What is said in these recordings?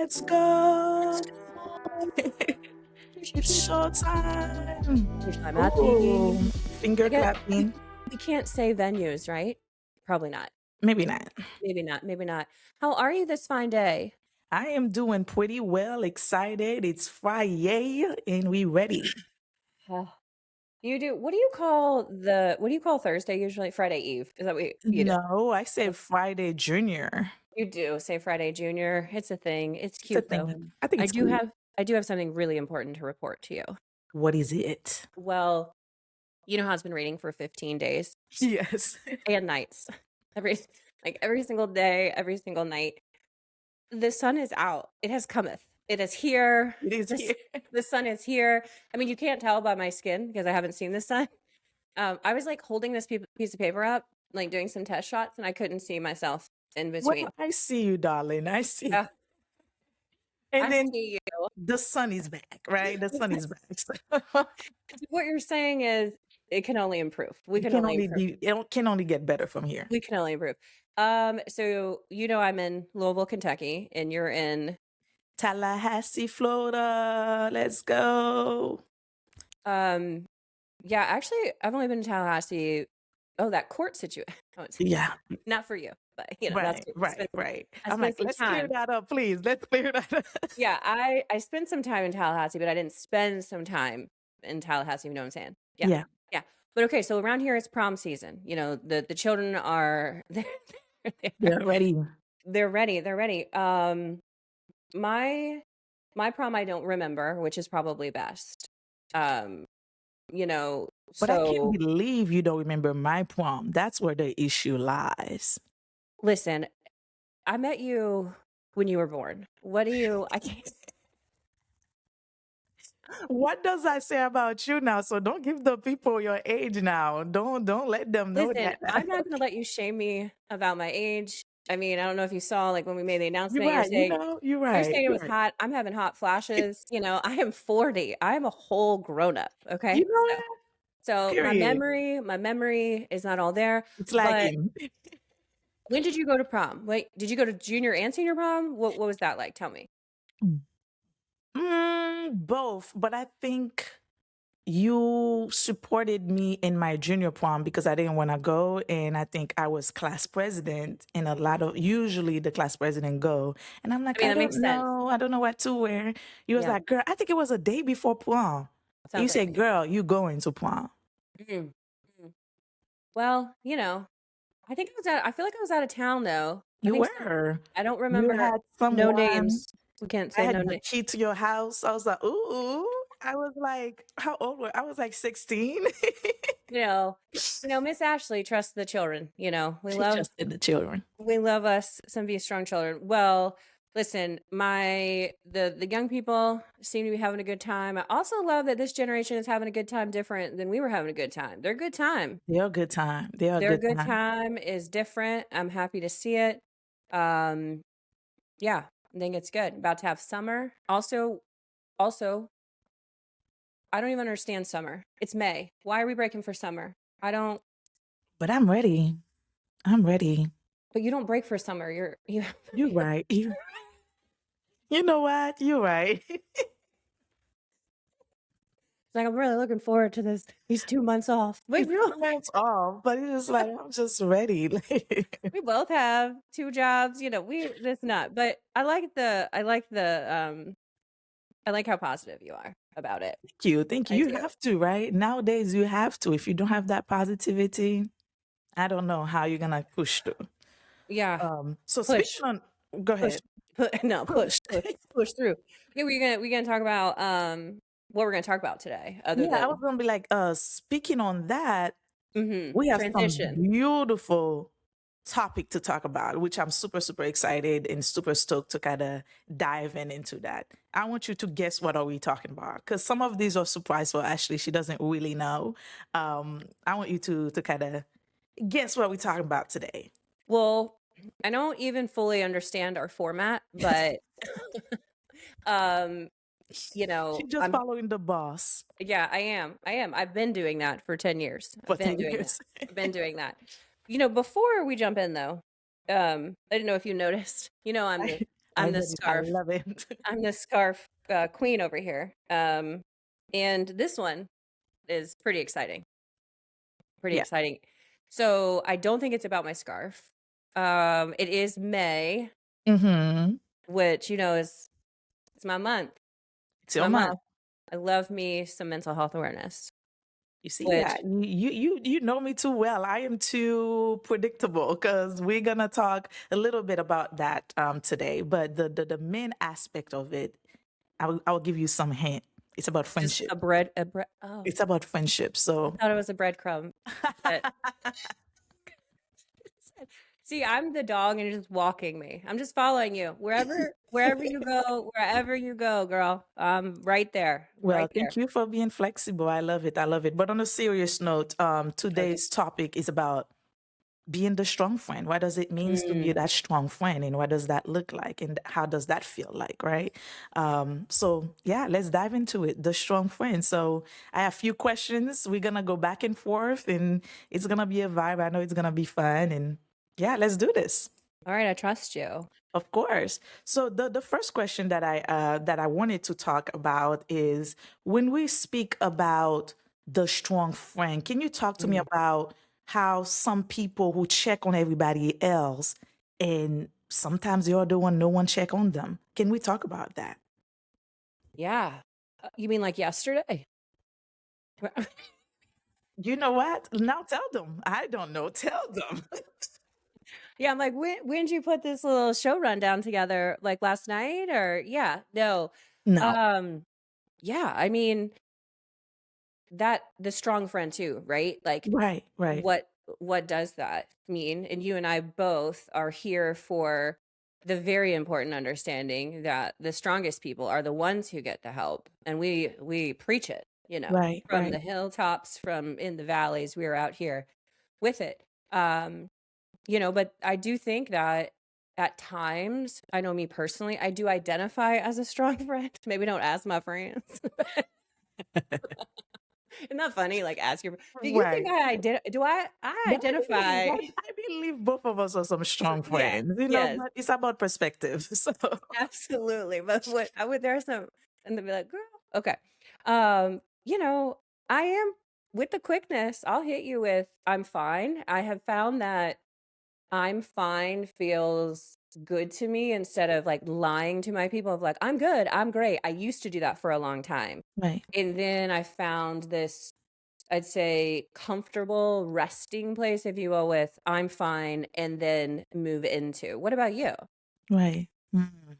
Let's go. It's showtime. I'm at Ooh, the finger I guess clapping. we can't say venues, right? Probably not. Maybe not. Maybe not. Maybe not. How are you this fine day? I am doing pretty well, excited. It's Friday and we ready. Oh, what do you call Thursday usually? Friday Eve. Is that what you do? No, I said Friday Junior. You do say Friday Junior. It's a thing. It's It's a cute though. thing. I think I it's do cute. have I do have something really important to report to you. What is it? Well, you know how it's been raining for 15 days Yes. and nights. Every single day, every single night. The sun is out. It has cometh. It is here. It is here. The sun is here. I mean, you can't tell by my skin because I haven't seen the sun. I was like holding this piece of paper up, like doing some test shots, and I couldn't see myself in between. Well, I see you, darling. I see. Yeah, And I then see you. the sun is back, right? The sun is back. So What you're saying is it can only improve. We it can can only only improve. it can only get better from here. We can only improve. So I'm in Louisville, Kentucky, and you're in Tallahassee, Florida. Let's go. yeah, actually I've only been to Tallahassee. Oh, that court situation. Oh, Yeah. not for you, but Right. I I'm spent like, some let's clear time. that up, please. Let's clear that up. Yeah, I spent some time in Tallahassee, but I didn't spend some time in Tallahassee, you know what I'm saying? Yeah. Yeah. Yeah. But okay, so around here it's prom season. You know, the children are They're ready. they're ready. They're ready. My prom I don't remember, which is probably best. Um, you know, But I can't so believe you don't remember my prom. That's where the issue lies. listen, I met you when you were born. I can't What does that say about you now? So don't give the people your age now. Don't let them know listen, that. I'm not gonna let you shame me about my age. I mean, I don't know if you saw like when we made the You're announcement, right. You're you're right. saying it You're was right. hot. I'm having hot flashes. I am 40. I'm a whole grown up. You Okay. know So what? so Period. my memory is not all there. It's But lagging. when did you go to prom? Wait, did you go to junior and senior prom? What was that like? Tell me. Both, but I think you supported me in my junior prom because I didn't want to go, and I think I was class president, and usually the class president go, and I'm like, I mean, that makes sense. I don't know what to wear. You was Yeah. like, girl, I think it was a day before prom. You Sounds like said, girl, you going to prom? mm, mm. Well, I feel like I was out of town though. I You think so. were. I don't You remember. had No someone. names. We can't I say no had the name. key to your house. I was like, ooh. I was like, how old were I? Was like 16. You know, Miss Ashleigh trusts the children. We She love trusted the children. us some Be Strong children. Well, listen, the young people seem to be having a good time. I also love that this generation is having a good time different than we were having a good time. They're a good time. They're a good time. They are a Their good good time. time is different. I'm happy to see it. Um, yeah, I think it's good. About to have summer. Also, I don't even understand summer. It's May. Why are we breaking for summer? I don't. But I'm ready. I'm ready. But you don't break for summer. You. You're right. You know what? You're right. It's like I'm really looking forward to these 2 months off. Wait, It's 2 months off, but it's just like I'm just ready. we both have 2 jobs. This not. But I like how positive you are about it. Thank you. Thank you. I You do. have to, right? Nowadays you have to. If you don't have that positivity, I don't know how you're gonna push through. Yeah. So Push. speaking on, go ahead. Push through. Okay, we're gonna talk about what we're gonna talk about today. Other Yeah, I than was gonna be like, speaking on that, we have some transition. beautiful topic to talk about, which I'm super, super excited and super stoked to kind of dive into that. I want you to guess what are we talking about, because some of these are surprise for Ashley. She doesn't really know. I want you to kind of guess what we're talking about today. Well, I don't even fully understand our format, but She's just I'm following the boss yeah, I am. I've been doing that for 10 years. for I've been 10 doing that. years. I've been doing that. Before we jump in though, I didn't know if you noticed. I'm I I'm the love it. I scarf. love it. I'm the scarf queen over here. And this one is pretty exciting. Pretty Yeah. exciting. So I don't think it's about my scarf. It is May, Mm-hmm. which is it's my month. It's It's your my month. mouth. I love me some mental health awareness, You see which that? You know me too well. I am too predictable because we're gonna talk a little bit about that today. But the main aspect of it, I'll give you some hint. It's about just friendship. a bread. Oh, It's about friendship. I So thought it was a breadcrumb. But see, I'm the dog and you're just walking me. I'm just following you. Wherever you go, girl. I'm right there. well, Right thank there. you for being flexible. I love it. I love it. But on a serious note, Okay. today's topic is about being the strong friend. What does it mean to be Mm, that strong friend, and what does that look like, and how does that feel like, right? So yeah, let's dive into it. The strong friend. So I have a few questions. We're gonna go back and forth, and it's gonna be a vibe. I know it's gonna be fun, and yeah, let's do this. all right, I trust you. Of course. So the first question that I wanted to talk about is when we speak about the strong friend, can you talk to me Mm. about how some people who check on everybody else and sometimes you're the one no one check on them? Can we talk about that? Yeah. You mean like yesterday? You know what? Now tell them. I don't know. Tell them. Yeah, I'm like, when did you put this little show rundown together? Like last night or yeah, no. No. Um, yeah, I mean that the strong friend too, right? Like Right, right, what what does that mean? And you and I both are here for the very important understanding that the strongest people are the ones who get the help. And we preach it, right, from right, the hilltops, from in the valleys, we are out here with it. Um but I do think that at times, I know me personally, I do identify as a strong friend. Maybe don't ask my friends. Isn't that funny? Like ask your do you think right. I But identify I believe both of us are some strong yeah, friends, yes, but it's about perspective. So, absolutely. But what I would there's some and they'll be like, girl, okay. Um, you know, I am with the quickness, I'll hit you with I'm fine. I have found that I'm fine feels good to me instead of like lying to my people of like, I'm good, I'm great. I used to do that for a long time. right, And then I found this, I'd say, comfortable resting place, if you will, with I'm fine, and then move into. What about you? right. Mm.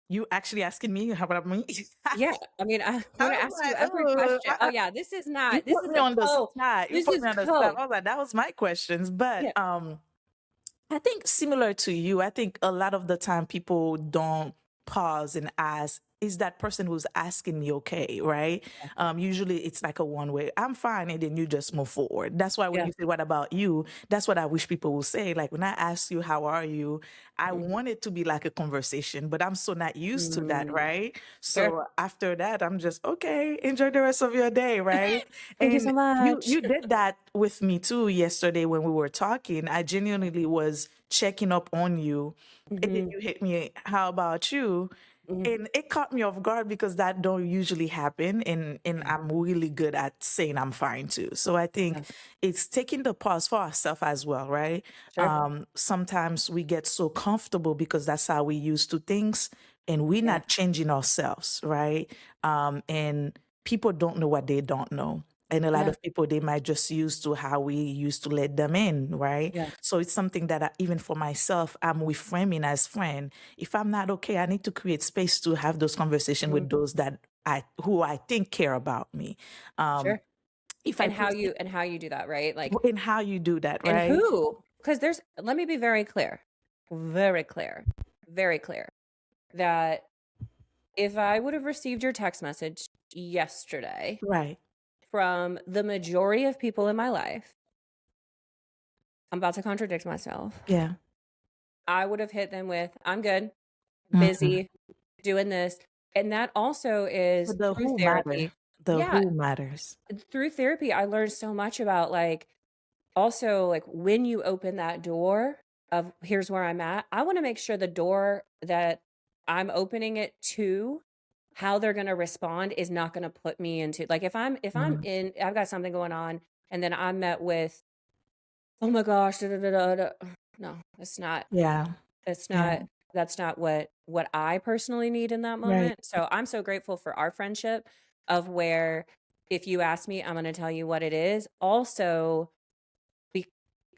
You actually asking me how about me? Yeah. I mean, I I want to was ask you like, every oh, question. Oh, yeah. you This put is me a on the code. spot. You This put is me on the spot. code. I was like, that was my questions. But Yeah. I think similar to you, I think a lot of the time people don't pause and ask, is that person who's asking me okay, right? Usually it's like a one way, I'm fine, and then you just move forward. That's why when Yeah. you say, what about you? That's what I wish people would say. Like when I ask you, how are you? I Mhm. want it to be like a conversation, but I'm so not used to that, Mm, right? sure. So after that, I'm just, okay, enjoy the rest of your day, right? Thank you so And you much. you did that with me too yesterday when we were talking. I genuinely was checking up on you, and then Hmm. you hit me, how about you? Hmm. And it caught me off guard because that don't usually happen, and Yeah. I'm really good at saying I'm fine too. So I think Yeah. it's taking the pause for ourselves as well, right? Sure. Sometimes we get so comfortable because that's how we used to things, and we're Yeah. not changing ourselves, right? And people don't know what they don't know. And a lot Yeah. of people, they might just used to how we used to let them in, right? Yeah. So it's something that even for myself, I'm reframing as friend. If I'm not okay, I need to create space to have those conversations Mhm. with those that who I think care about me. Um, Sure. if I perceive And how you do that, right? Like in how you do that, and right? who? Because there's let me be very clear. Very clear. Very clear that if I would have received your text message yesterday Right. from the majority of people in my life, I'm about to contradict myself. Yeah. I would have hit them with, I'm good, Mhm. busy, doing this. And that also So is the through who matter. therapy. The Yeah, who matters. through therapy, I learned so much about like also like when you open that door. of here's where I'm at. I want to make sure the door that I'm opening it to, how they're going to respond is not going to put me into, like, if I'm Mhm. in, I've got something going on, and then I'm met with, oh my gosh, da, da, da, da, da. No, that's not, Yeah. that's Yeah. not, that's not what I personally need in that Right. moment. So I'm so grateful for our friendship, of where if you ask me, I'm going to tell you what it is. Also, be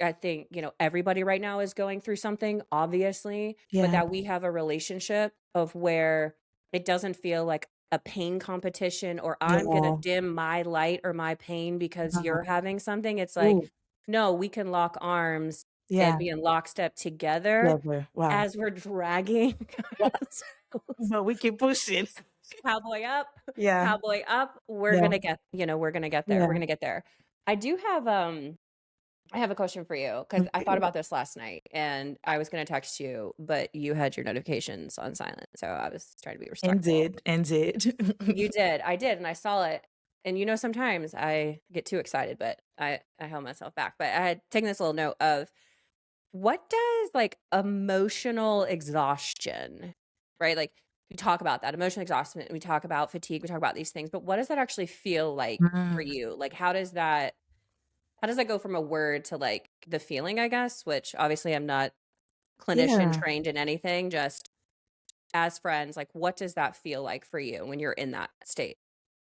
I think, everybody right now is going through something, obviously, but Yeah. that we have a relationship of where it doesn't feel like a pain competition, or I'm gonna Yeah. dim my light or my pain because Uh-huh. you're having something. It's like, Ooh. no, we can lock arms and Yeah. be in lockstep together Clever. Wow. as we're dragging Yeah. ourselves But we keep pushing. cowboy up, Yeah. cowboy up. We're Yeah. gonna get, we're gonna get there. We're Yeah. gonna get there. I do have I have a question for you, because I thought Okay. about this last night and I was going to text you, but you had your notifications on silent. So I was trying to be respectful. Indeed. Indeed. You did. I did. And I saw it. And sometimes I get too excited, but I held myself back. But I had taken this little note of, what does, like, emotional exhaustion, right? Like, we talk about that emotional exhaustion, we talk about fatigue, we talk about these things, but what does that actually feel like for Mm. you? Like, how does that go from a word to, like, the feeling, I guess, which obviously I'm not clinician Yeah. trained in anything, just as friends, like, what does that feel like for you when you're in that state?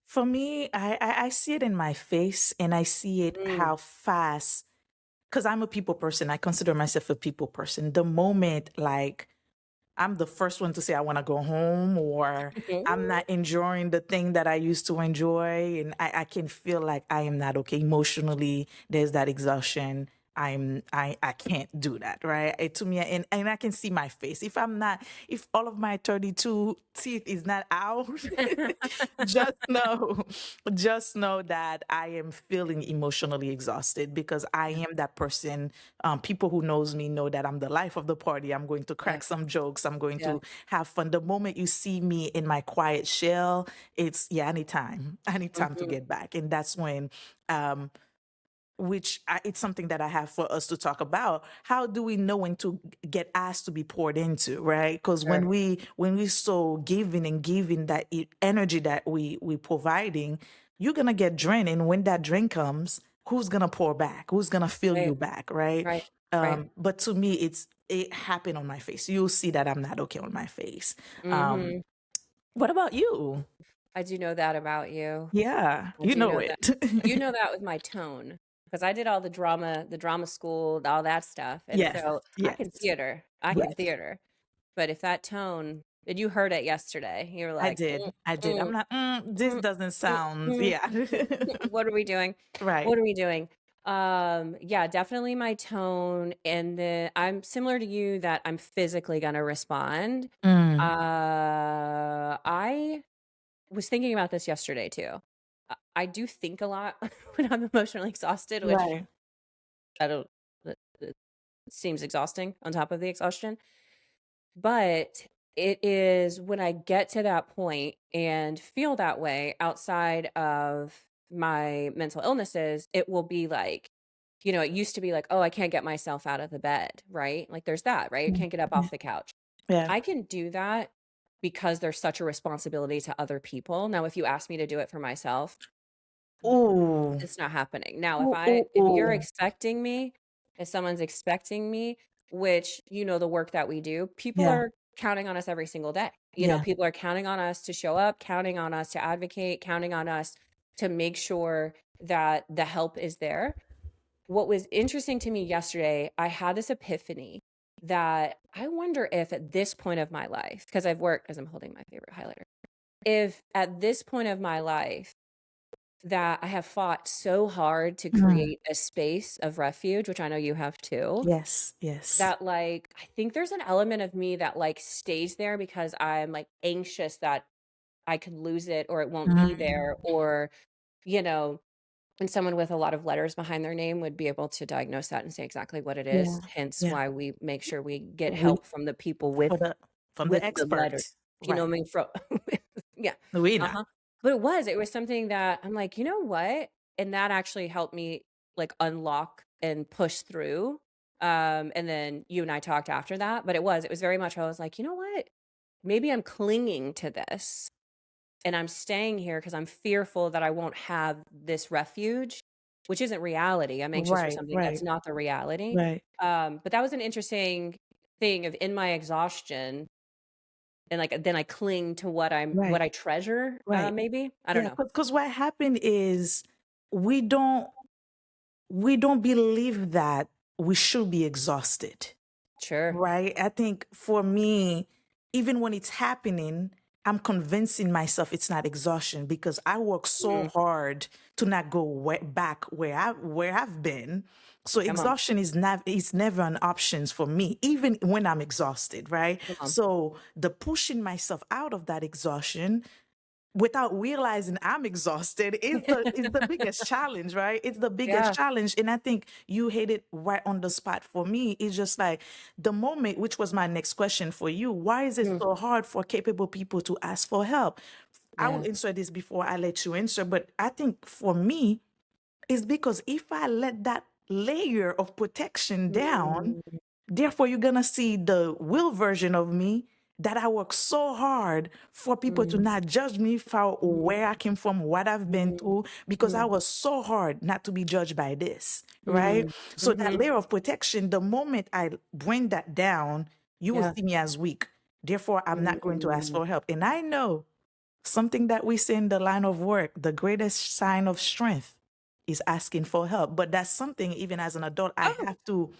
For me, I see it in my face and I see it Mm. how fast, because I'm a people person. I consider myself a people person. The moment, like, I'm the first one to say I want to go home, or I'm not enjoying the thing that I used to enjoy. And I can feel like I am not okay emotionally. There's that exhaustion. I can't do that, right? To me, and I can see my face. If all of my 32 teeth is not out, just know, just know that I am feeling emotionally exhausted, because I am that person. People who knows me know that I'm the life of the party. I'm going to Yeah, crack some jokes. I'm going yeah. to have fun. The moment you see me in my quiet shell, it's, yeah, anytime. I need time to Mhm. get back. And that's when, um, it's something that I have for us to talk about. How do we know when to get asked to be poured into, right? Because Sure. when we so giving and giving that energy that we providing, you're gonna get drained, and when that drain comes, who's gonna pour back? Who's gonna fill Right, you back, right? right, right. But to me, it happened on my face. You'll see that I'm not okay on my face. Um, Mhm. what about you? I do know that about you. Yeah, I you do know know that. it. You know that with my tone, because I did all the drama school, all that stuff, and Yes, so I yes, can theater. I can yes. theater. But if that tone, and you heard it yesterday, you were I like, did. I did. I'm mm, not, this mm, doesn't mm, sound, mm. yeah. What are we doing? Right. What are we doing? Yeah, definitely my tone, and then I'm similar to you that I'm physically gonna respond. Mm, I was thinking about this yesterday too. I do think a lot when I'm emotionally exhausted, which right. I don't. It seems exhausting on top of the exhaustion. But it is when I get to that point and feel that way outside of my mental illnesses, it will be like, it used to be like, oh, I can't get myself out of the bed, right? Like, there's that, right? I Mm, can't get up yeah. off the couch. Yeah. I can do that because there's such a responsibility to other people. Now, if you ask me to do it for myself, Ooh. it's not happening. Now, if Ooh, I ooh, if you're ooh. expecting me, if someone's expecting me, which the work that we do, people Yeah. are counting on us every single day. Yeah. People are counting on us to show up, counting on us to advocate, counting on us to make sure that the help is there. What was interesting to me yesterday, I had this epiphany that I wonder if at this point of my life, because I've worked, as I'm holding my favorite highlighter, if at this point of my life that I have fought so hard to Mm, create a space of refuge, which I know you have too, yes. Yes. that, like, I think there's an element of me that, like, stays there because I'm, like, anxious that I could lose it or it won't be Mm, there, or, you know, and someone with a lot of letters behind their name would be able to diagnose that and say exactly what it is, yeah. hence Yeah. why we make sure we get We help from the people for with the from the with the letter. experts. You know what Right. I mean? From yeah. We know. Uh-huh. But it was something that I'm like, "You know what?" And that actually helped me, like, unlock and push through. And then you and I talked after that, but it was very much, I was like, you know what? Maybe I'm clinging to this and I'm staying here because I'm fearful that I won't have this refuge, which isn't reality. I'm anxious for Right, something that's right, not the reality. right, But that was an interesting thing of in my exhaustion and like then I cling to what right, I treasure, right. maybe. I don't Yeah, know. because what happened is we don't we don't believe that we should be exhausted. Sure. Right? I think for me, even when it's happening, I'm convincing myself it's not exhaustion because I work so Mm, hard to not go back where I've been. So come on. exhaustion is never an option for me, even when I'm exhausted, right? Come on. So the pushing myself out of that exhaustion without realizing I'm exhausted is the biggest challenge, right? It's the biggest Yeah. challenge. And I think you hit it right on the spot for me. It's just like the moment, which was my next question for you. Why is it Mm, so hard for capable people to ask for help? I will yeah. answer this before I let you answer, but I think for me, it's because if I let that layer of protection down, Mm, therefore, you're gonna see the real version of me that I work so hard for people to mm, not judge me for mm, where I came from, what I've been mm, through, because I mm, was so hard not to be judged by this, right? mm, So that mhm. layer of protection, the moment I bring that down, you will Yeah. see me as weak. Therefore, I'm not going to ask Mm, for help. And I know something that we say in the line of work, the greatest sign of strength is asking for help. But that's something, even as an adult, I oh, have to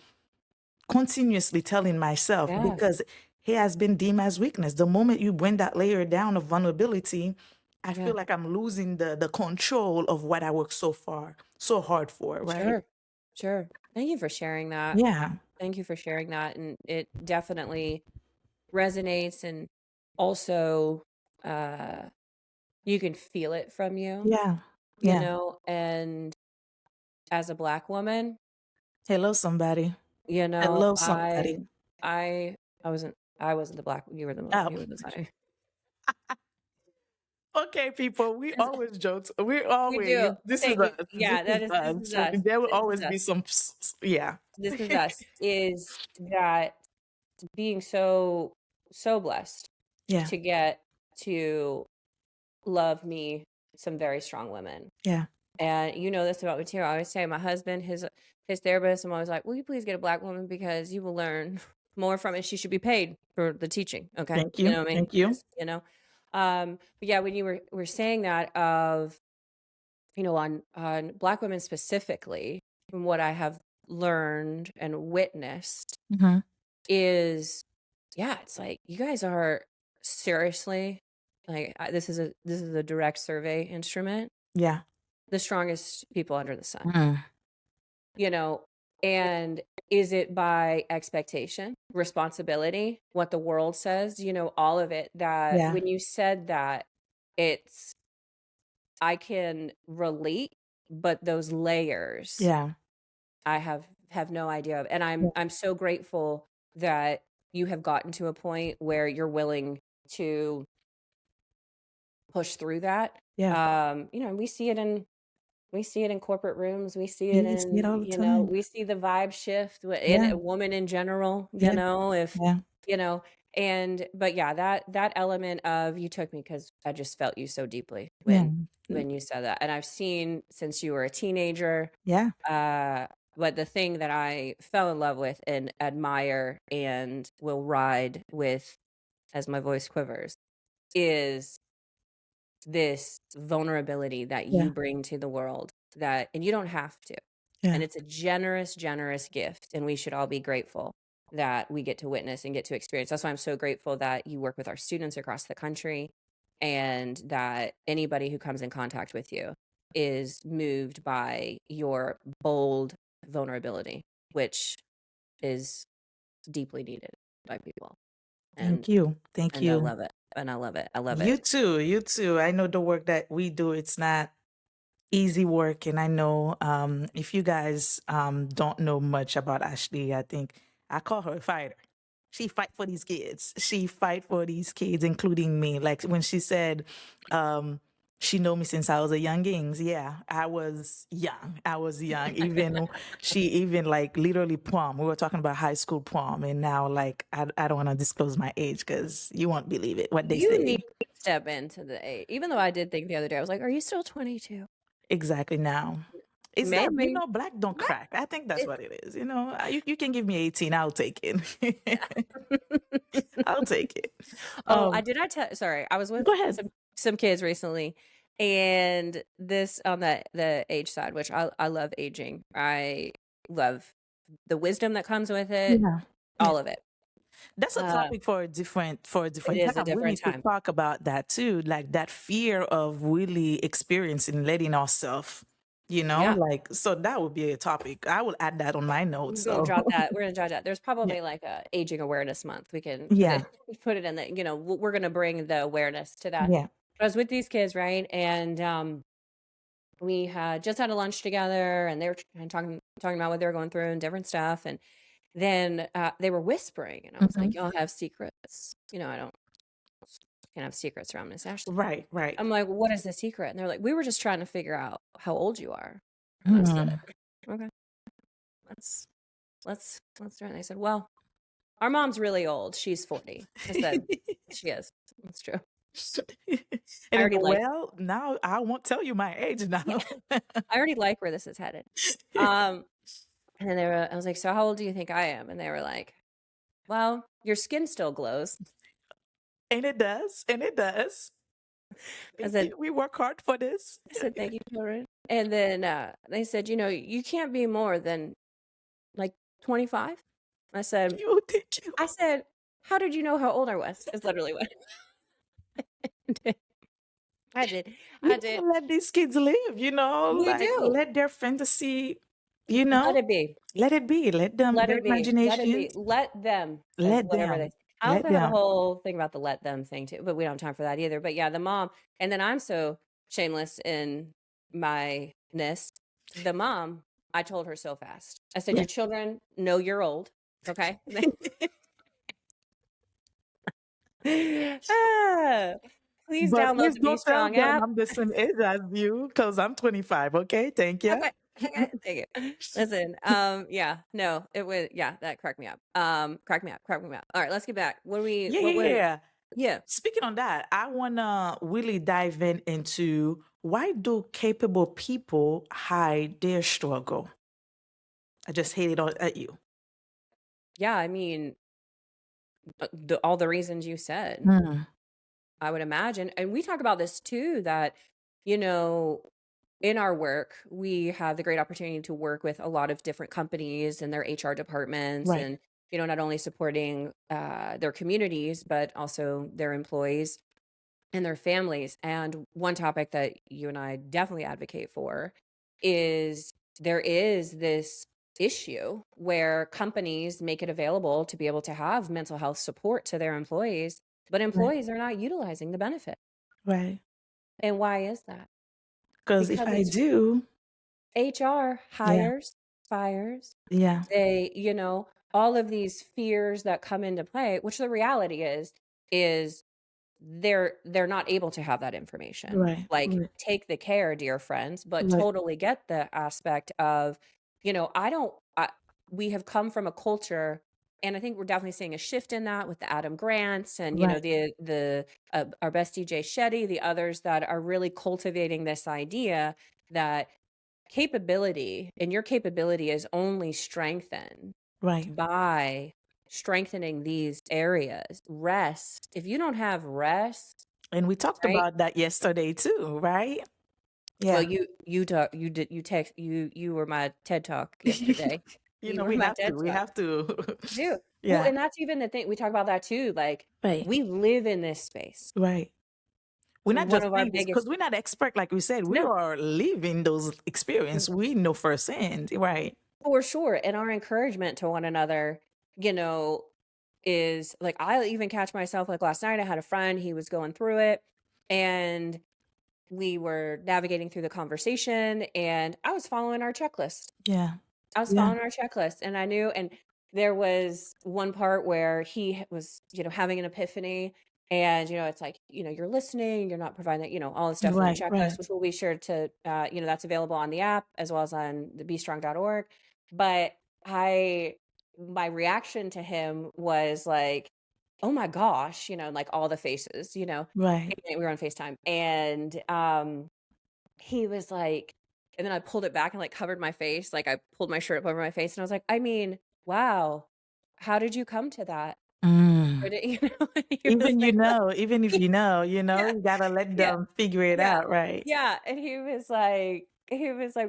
continuously telling myself yeah. because it has been deemed as weakness. The moment you bring that layer down of vulnerability, I Yeah. feel like I'm losing the control of what I worked so hard for, right? Sure. Sure. Thank you for sharing that. Yeah. Thank you for sharing that. And it definitely resonates. And also, uh, you can feel it from you, Yeah. Yeah. and as a Black woman, Hello, somebody. you know, Hello, I, somebody. I, I wasn't the Black, Oh. you were the Black. Okay, people, we That's- always joke. We We do. always, this is Thank you. us. This Yeah, is this us. is us. There will This is always us. be some, yeah. This is us. Is that being so blessed Yeah. to get to love me some very strong women. Yeah. And you know this about me too. I always say my husband, his therapist, I'm always like, will you please get a Black woman because you will learn more from it. She should be paid for the teaching. Okay. Thank You you. know what I mean? Thank you. Just, but yeah, when you were saying that of, on Black women specifically, from what I have learned and witnessed Hmm. is, yeah, it's like you guys are seriously like this is a direct survey instrument, Yeah. the strongest people under the sun, Mm. you know, and is it by expectation, responsibility, what the world says, all of it that Yeah. when you said that, it's I can relate, but those layers Yeah. I have no idea of. And Yeah. I'm so grateful that you have gotten to a point where you're willing to push through that. Yeah. We see it in corporate rooms. We see it You see it in, all the time. we see the vibe shift in Yeah. a woman in general, Yeah. if, Yeah. you know, but yeah, that element of you took me because I just felt you so deeply Yeah. when you said that. And I've seen since you were a teenager, Yeah. uh, but the thing that I fell in love with and admire and will ride with as my voice quivers is this vulnerability that you Yeah. bring to the world and you don't have to. Yeah. And it's a generous, generous gift. And we should all be grateful that we get to witness and get to experience. That's why I'm so grateful that you work with our students across the country and that anybody who comes in contact with you is moved by your bold vulnerability, which is deeply needed by people. And Thank you. Thank and I you. love it. And I love it. I love You it. too. You too. I know the work that we do, it's not easy work. And I know if you guys don't know much about Ashley, I think I call her a fighter. She fight for these kids. She fight for these kids, including me. Like when she said, um, She know me since I was a youngins. Yeah, I was young. I was young. Even she even like literally prom. We were talking about high school prom, and now like I don't want to disclose my age because you won't believe it what they You need say. to step into the age. Even though I did think the other day, I was like, "Are you still 22?" Exactly now. It's that Maybe. black don't Right. crack. I think that's It, what it is. You can give me 18, I'll take it. I'll take it. oh, I Um, did. I tell. Sorry, I was with go ahead. some kids recently, and this on the age side, which I love aging. I love the wisdom that comes with it, Yeah. Yeah. all of it. That's a Uh, topic for a it different is a time. We different need to time. talk about that too, like that fear of really experiencing letting ourselves, Yeah, like so that would be a topic. I will add that on my notes. we're gonna So jot that. We're gonna jot that. There's yeah. probably like a aging awareness month. We can put Yeah. it put it in the. We're gonna bring the awareness to that. Yeah. I was with these kids, right, and we had just had a lunch together, and they were talking about what they were going through and different stuff, and then they were whispering, and I was Hmm. like, "Y'all have secrets? I don't can't have secrets around Miss Ashley." Right, right. I'm like, "Well, what is the secret?" And they're like, "We were just trying to figure out how old you are." And I said, Mm. "Okay, let's let's do it." And they said, "Well, our mom's really old. She's 40." I said, "She is. That's true." I And then, already like well, now I won't tell you my age yeah, now. I already like where this is headed. Um, and then I was like, "So how old do you think I am?" And they were like, "Well, your skin still glows." And it does. And it does. I Thank said, you. We work hard for this. "Thank you, children." And then they said, "You can't be more than like 25." I said, Thank you. I said, "How did you know how old I was?" Is literally what I did. I did. We I did. gotta let these kids live, We like do. let their fantasy, Let it be. let it be. Let them Let their it be. Let it be. imaginations. Let them, Let whatever them. they. I Let also have a them. whole thing about the let them thing too, but we don't have time for that either. But yeah, the mom, and then I'm so shameless in my ness. The mom, I told her so fast. I said, Yeah. "Your children know you're old, okay?" Ah, please But download please the Be don't tell Strong them app. I'm the same age as you, because I'm 25. Okay, thank you. Okay. Okay. Thank you. Listen, yeah, no, it was, yeah, that cracked me up. Cracked me up. All right, let's get back. Yeah, What yeah, was, yeah. yeah, Speaking on that, I wanna really dive into why do capable people hide their struggle? I just hate it all at you. yeah, I mean, all the reasons you said, Mm. I would imagine. And we talk about this too, that, you know, in our work, we have the great opportunity to work with a lot of different companies and their HR departments Right. and, not only supporting their communities, but also their employees and their families. And one topic that you and I definitely advocate for is there is this issue where companies make it available to be able to have mental health support to their employees, but Right. employees are not utilizing the benefit. Right. And why is that? Because if Because I it's do, HR yeah, hires, fires, yeah, they, all of these fears that come into play, which the reality is they're not able to have that information. right, Like, right, take the care, dear friends, but right, totally get the aspect of, I don't we have come from a culture, and I think we're definitely seeing a shift in that with the Adam Grants and, right, the our best DJ Shetty, the others that are really cultivating this idea that capability and your capability is only strengthened right. by strengthening these areas. Rest. If you don't have rest, And we talked right? about that yesterday too, right? Well, Yeah. you talk you did you text you were my TED Talk yesterday. You were We my have to. TED We Talk. have to. You do. Well, Yeah. and that's even the thing. We talk about that too. Like, Right. we live in this space. Right. We're not One just of our saying this because biggest we're not expert, like we said. We no, are living those experience. We know firsthand. Right. for sure. And our encouragement to one another, you know, is like, I even catch myself, like last night I had a friend, he was going through it, and we were navigating through the conversation, and I was following our checklist. Yeah. I was Yeah. following our checklist, and I knew, and there was one part where he was, having an epiphany, And, it's like, you're listening, you're not providing that, all the stuff in the Right, checklist, right, which we'll be sure to, that's available on the app as well as on the bestrong.org. But my reaction to him was like, oh my gosh, like all the faces, right. and we were on FaceTime. And he was like, and then I pulled it back and like covered my face. Like I pulled my shirt up over my face and I was like, I mean, wow, how did you come to that? Or Mm. did, and he was like, "Look." Even if Yeah, you gotta let yeah, them figure it yeah, out, right? yeah, and he was like,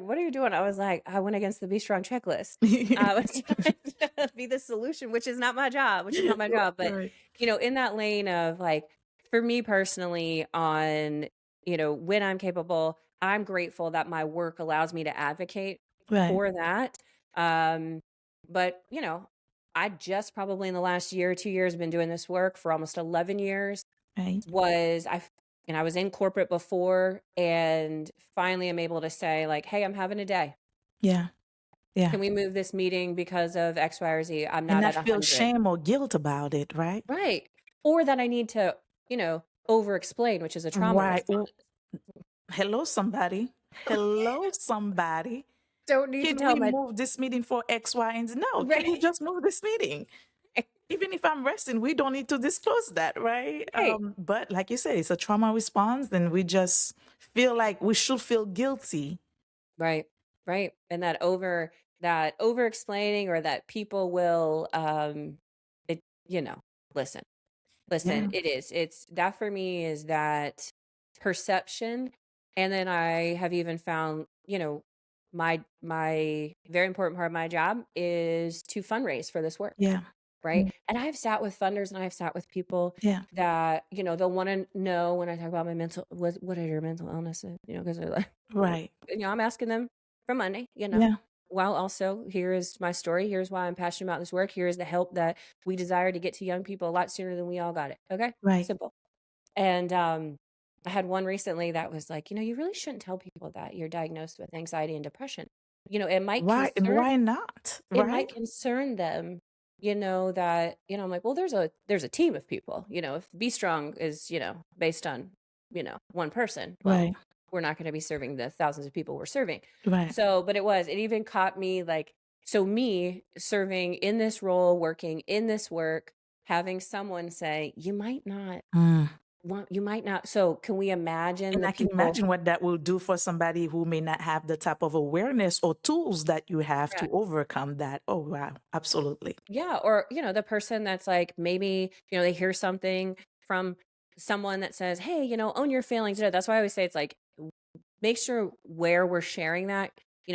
"What are you doing?" I was like, "I went against the Be Strong checklist. I was trying to be the solution, which is not my job, but, Right, in that lane of, like, for me personally on, when I'm capable, I'm grateful that my work allows me to advocate right, for that, um, but, I just probably in the last year or 2 years been doing this work for almost 11 years. right. Was I f and I was in corporate before, and finally I'm able to say like, "Hey, I'm having a day. Yeah, yeah. Can we move this meeting because of X, Y, or Z? I'm And not not at feel 100." shame or guilt about it, right? Right. Or that I need to, over explain, which is a trauma Right. response. Hello, somebody. Hello, somebody. Don't need to Can tell we my move this meeting for X, Y, and Z? No, can we right, just move this meeting? Even if I'm resting, we don't need to disclose that, right? right, But like you said, it's a trauma response, then we just feel like we should feel guilty. right, right, and that over explaining or that people will, it listen. Listen, Yeah, it is. It's that for me is that perception. And then I have even found, my very important part of my job is to fundraise for this work. yeah, Right. mm, And I've sat with funders and I've sat with people yeah, that, they'll want to know when I talk about my what are your mental illnesses? Because they're like, right. I'm asking them for money, Yeah, while also here is my story. Here's why I'm passionate about this work. Here's the help that we desire to get to young people a lot sooner than we all got it. Okay. right. Simple. And I had one recently that was like, you really shouldn't tell people that you're diagnosed with anxiety and depression. It might Why and concern why not? it Right? might concern them, that, I'm like, well, there's a team of people, if Be Strong is, based on, one person, well, Right, we're not going to be serving the thousands of people we're serving. right. So, but it even caught me like, so me serving in this role, working in this work, having someone say, Mm. you might not. So can we imagine And the I can people? imagine what that will do for somebody who may not have the type of awareness or tools that you have Yeah. to overcome that. Oh, wow. Absolutely. Yeah. Or, the person that's like, maybe, they hear something from someone that says, hey, own your feelings. That's why I always say it's like, make sure where we're sharing that,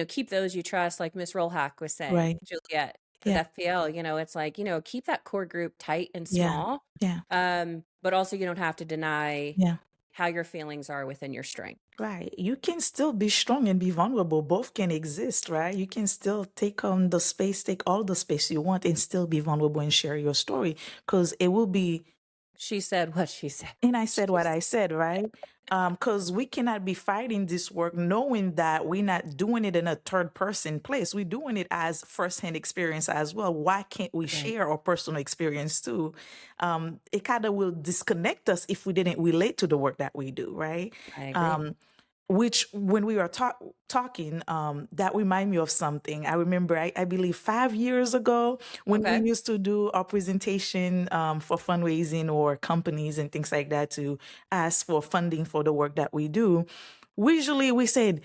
keep those you trust, like Miss Rollhack was saying, Right. Juliet with Yeah. FPL, it's like, keep that core group tight and Yeah. small. Yeah. But also you don't have to deny Yeah. how your feelings are within your strength. Right. You can still be strong and be vulnerable. Both can exist, right? You can still take on the space, take all the space you want and still be vulnerable and share your story because it will be. She said what she said. And I said what She's I said, right? Because we cannot be fighting this work knowing that we're not doing it in a third person place. We're doing it as firsthand experience as well. Why can't we right. share our personal experience too? It kind of will disconnect us if we didn't relate to the work that we do, right? I agree. Um, which when we were talking, that remind me of something. I remember, I believe 5 years ago when we Okay. used to do our presentation for fundraising or companies and things like that to ask for funding for the work that we do. Usually we said,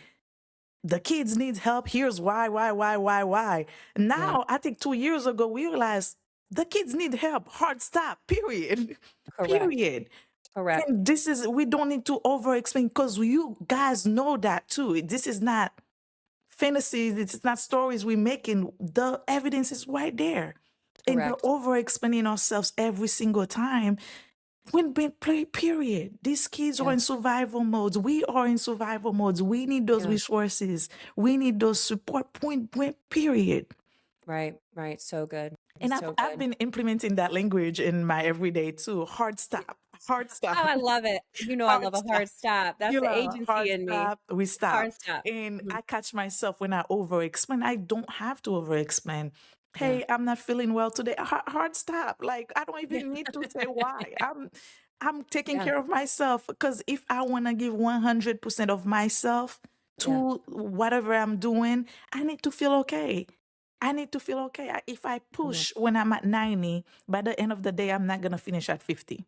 the kids need help. Here's why. Yeah. Now, I think 2 years ago, we realized the kids need help. Hard stop, period. Correct. Period. Correct. And this is, we don't need to over explain because you guys know that too. This is not fantasies, it's not stories we're making. The evidence is right there. And the Correct. over explaining ourselves every single time when being play, period. These kids are Yeah. in survival modes. We are in survival modes. We need those Yeah. resources. We need those support point, period. Right. Right. So good. And So I've good. been implementing that language in my everyday too. Hard stop. Hard Oh, stop. I love it. I Hard love a stop. hard stop. That's You the know, agency hard in me. stop, we stop. Hard stop. And Mhm. I catch myself when I over explain. I don't have to over explain. Yeah. Hey, I'm not feeling well today. Hard stop. Like, I don't Yeah. even need to say why. I'm taking Yeah. care of myself, because if I want to give 100% of myself Yeah. to whatever I'm doing, I need to feel okay. I need to feel okay. If I Yeah. push when I'm at 90, by the end of the day, I'm not going to finish at 50.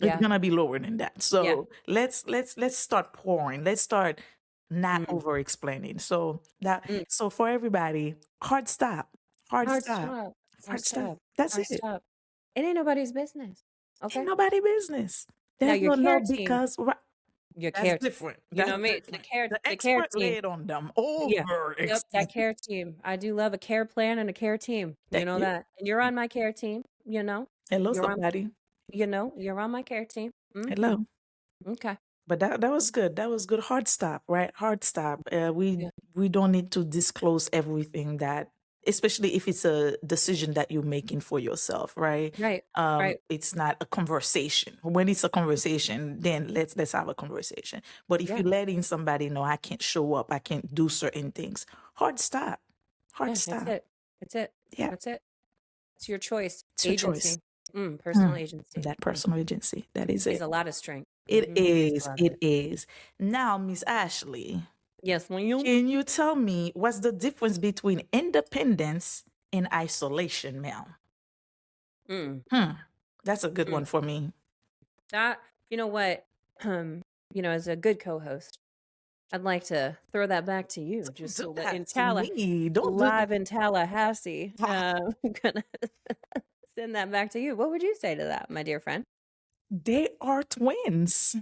It's Yeah. going to be lower than that. Yeah. So let's start pouring. Let's start not Mm. over explaining. So that, Mm. so for everybody, hard stop. Hard Hard stop. stop. Hard Hard stop. stop. That's Hard it. stop. It ain't nobody's business. Ain't Okay. nobody business. Now There's your no care team, because your that's care team. different. You That's know me, different. the The care expert team. laid on them Yeah. over Yep, that care team. I do love a care plan and a care team. You Thank know you. that. And you're on my care team, you know. Hello, You're on somebody. you're on my care team. Mhm. Hello. Okay. But that was good. That was good. Hard stop, right? Hard stop. Yeah. We don't need to disclose everything that, especially if it's a decision that you're making for yourself, right? Right. Right. It's not a conversation. When it's a conversation, then let's have a conversation. But if Yeah. you're letting somebody know, I can't show up, I can't do certain things, hard stop. Hard Yeah, that's stop. it. That's it. Yeah, That's it. It's your choice. it's your choice. Agency. Personal Mm, agency. that personal agency. That is Takes it. a lot of strength. It Takes a is. lot of It is. Now, Miss Ashley, Yes, when you can you tell me what's the difference between independence and isolation, ma'am? mm, That's a good mm. one for me. That you know what? As a good co-host, I'd like to throw that back to you, Don't do Jesula, that to me. Don't do live in Tallahassee. that. I'm gonna send that back to you. What would you say to that, my dear friend? They are twins.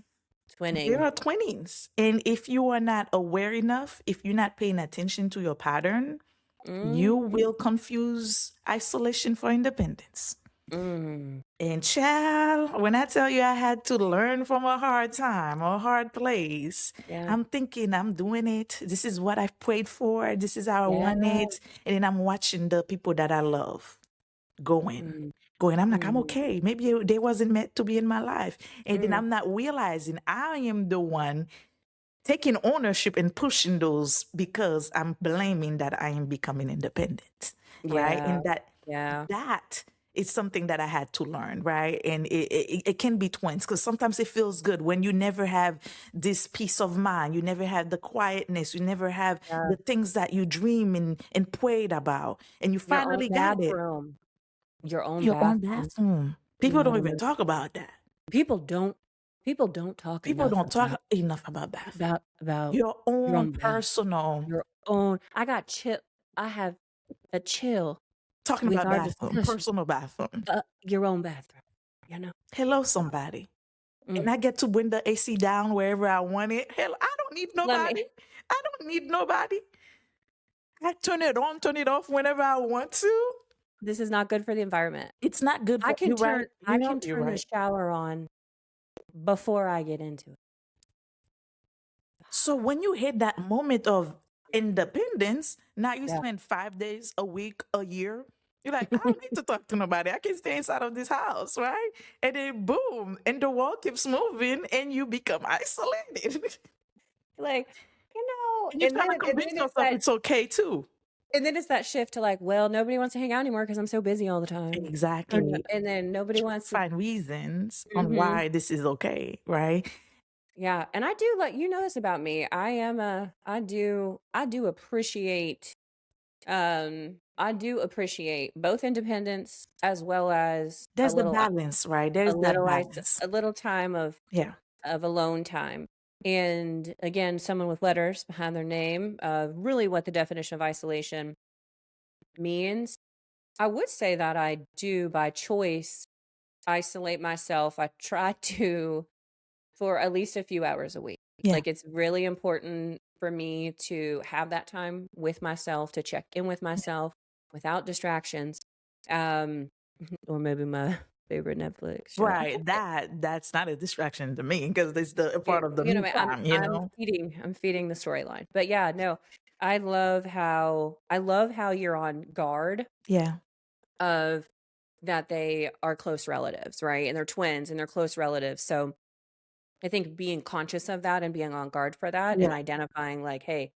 They Twinning. are twins. And if you are not aware enough, if you're not paying attention to your pattern, you Mm, will confuse isolation for independence. mm, And child, when I tell you I had to learn from a hard time, a hard place, yeah, I'm thinking I'm doing it. This is what I've prayed for. This is how I yeah. want it. And then I'm watching the people that I love going, Mm, going. I'm like, I'm mm, okay. Maybe they wasn't meant to be in my life. And then mm. I'm not realizing I am the one taking ownership and pushing those because I'm blaming that I am becoming independent, right? Yeah, And yeah, that is something that I had to learn, right? And it can be twins because sometimes it feels good when you never have this peace of mind, you never have the quietness, you never have yeah. the things that you dream and prayed about, and you Your own finally got it. bathroom. Your own Your own bathroom. bathroom. You People know don't what I even mean? talk about that. People don't. People don't talk People enough don't about talk enough about bathroom. about Your your own own bath. personal. Your own. I got chill. I have a chill Talking with about our bathroom, discussion. personal bathroom. Your own bathroom. You know. Hello, somebody. Mm. And I get to bring the AC down wherever I want it. Hell, I don't need Let nobody. me. I don't need nobody. I turn it on, turn it off whenever I want to. This is not good for the environment. It's not good I for can you, turn. right? I can You're turn the right. shower on before I get into it. So when you hit that moment of independence, now you Yeah. spend 5 days, a week, a year. You're like, I don't need to talk to nobody. I can stay inside of this house, right? And then boom, and the world keeps moving and you become isolated. Like, And you're and trying then to convince yourself it's okay too. it's that shift to like, well, nobody wants to hang out anymore because I'm so busy all the time. Exactly. And then nobody Trying to wants to. find reasons on Mhm. why this is okay, right? Yeah, and I do like this about me. I do appreciate both independence as well as There's the balance, right? There's that balance. a little time Yeah. of alone time. And again, someone with letters behind their name, really what the definition of isolation means. I would say that I do by choice isolate myself. I try to for at least a few hours a week. Yeah. Like it's really important for me to have that time with myself, to check in with myself without distractions. Um, or maybe my favorite Netflix show. Right. That's not a distraction to me because it's the a part of the me I'm time, you know? I'm feeding the storyline. But yeah, no, I love how you're on guard Yeah. of that they are close relatives, right? And they're twins and they're close relatives. So I think being conscious of that and being on guard for that and Yeah. identifying like, hey,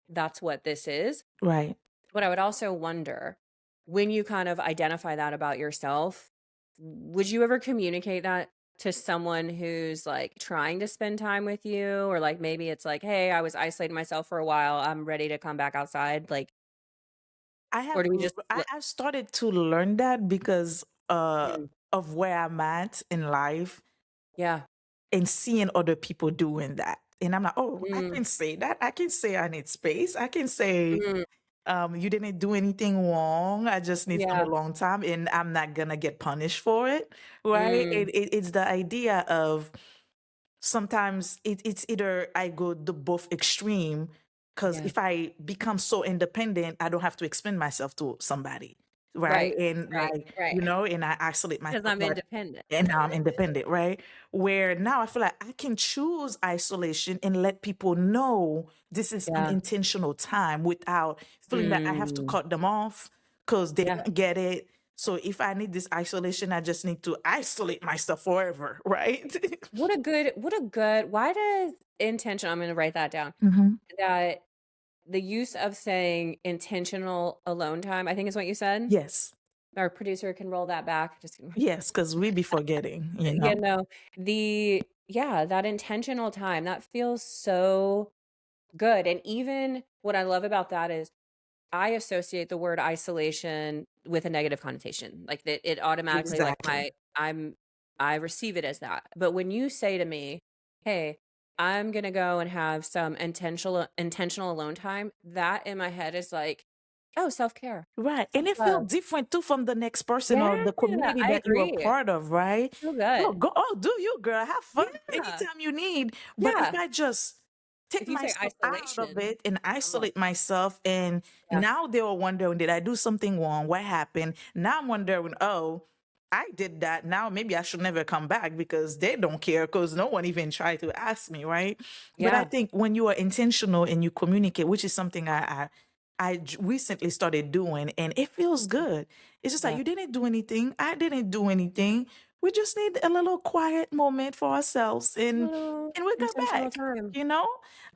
that's what this is. Right. But I would also wonder when you kind of identify that about yourself, would you ever communicate that to someone who's like trying to spend time with you, or like maybe it's like, hey, I was isolating myself for a while, I'm ready to come back outside, like, I or have do we just I started to learn that because Mm, of where I'm at in life yeah. and seeing other people doing that. And I'm like, oh, I Mm, can say that. I can say I need space. I can say mm, you didn't do anything wrong. I just need some yeah. alone time and I'm not gonna get punished for it. Right? Mm, It's the idea of sometimes it's either I go the both extreme because yeah. if I become so independent, I don't have to explain myself to somebody, right? Right. And Right. like, Right. and I isolate Because myself, I'm but independent. and now I'm independent, right? Where now I feel like I can choose isolation and let people know this is an Yeah. intentional time without feeling that I have to Mm, cut them off because they yeah. don't get it. So if I need this isolation, I just need to isolate myself forever, right? Why does intention, I'm gonna write that down. Mhm. That the use of saying intentional alone time, I think is what you said? Yes. Our producer can roll that back. Just kidding. Yes, because we be forgetting, you Yeah, know? no. That intentional time, that feels so good. And even what I love about that is I associate the word isolation with a negative connotation. Like that it automatically like Exactly. I receive it as that. But when you say to me, "Hey, I'm going to go and have some intentional alone time," that in my head is like, "Oh, self-care, Right. And it feels self-love." different too from the next person or Yeah, the community I that you are agree. part of, right? Feel Oh, good. go, oh, do you, girl. Have fun Yeah. anytime you need. But if Yeah. I just take If you say myself out of isolation, it and I'm like, isolate myself, and yeah. now they are wondering, did I do something wrong? What happened? Now I'm wondering, oh, I did that. Now maybe I should never come back because they don't care because no one even tried to ask me, right? But I Yeah. think when you are intentional and you communicate, which is something recently started doing, and it feels good. It's just like Yeah. you didn't do anything. I didn't do anything. We just need a little quiet moment for ourselves, Little and we go intentional back. time. You know,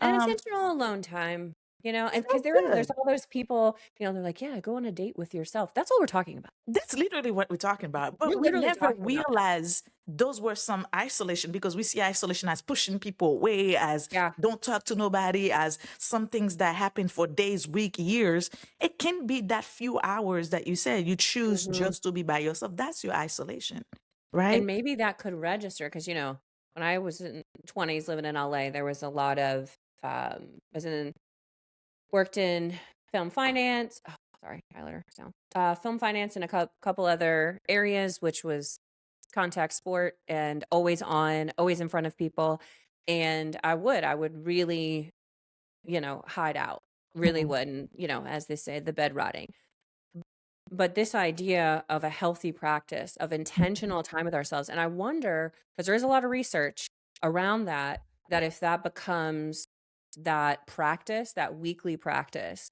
And um, intentional alone time, it and because feels good. there's all those people, they're like, "Yeah, go on a date with yourself." That's what we're talking about. That's literally what we're talking about. We're But we literally never talking about that. realize those were some isolation because we see isolation as pushing people away, as Yeah. don't talk to nobody, as some things that happen for days, week, years. It can be that few hours that you said you choose Mhm. just to be by yourself. That's your isolation, right? And maybe that could register because, when I was in 20s living in LA, there was a lot of, was in worked in film finance. Oh, sorry, Tyler. So, film finance and a couple other areas, which was contact sport and always on, always in front of people. And I would really, hide out, really Mhm. would. And, as they say, the bed rotting. But this idea of a healthy practice of Mhm. intentional time with ourselves, and I wonder, because there is a lot of research around that, that if that becomes that practice, that weekly practice,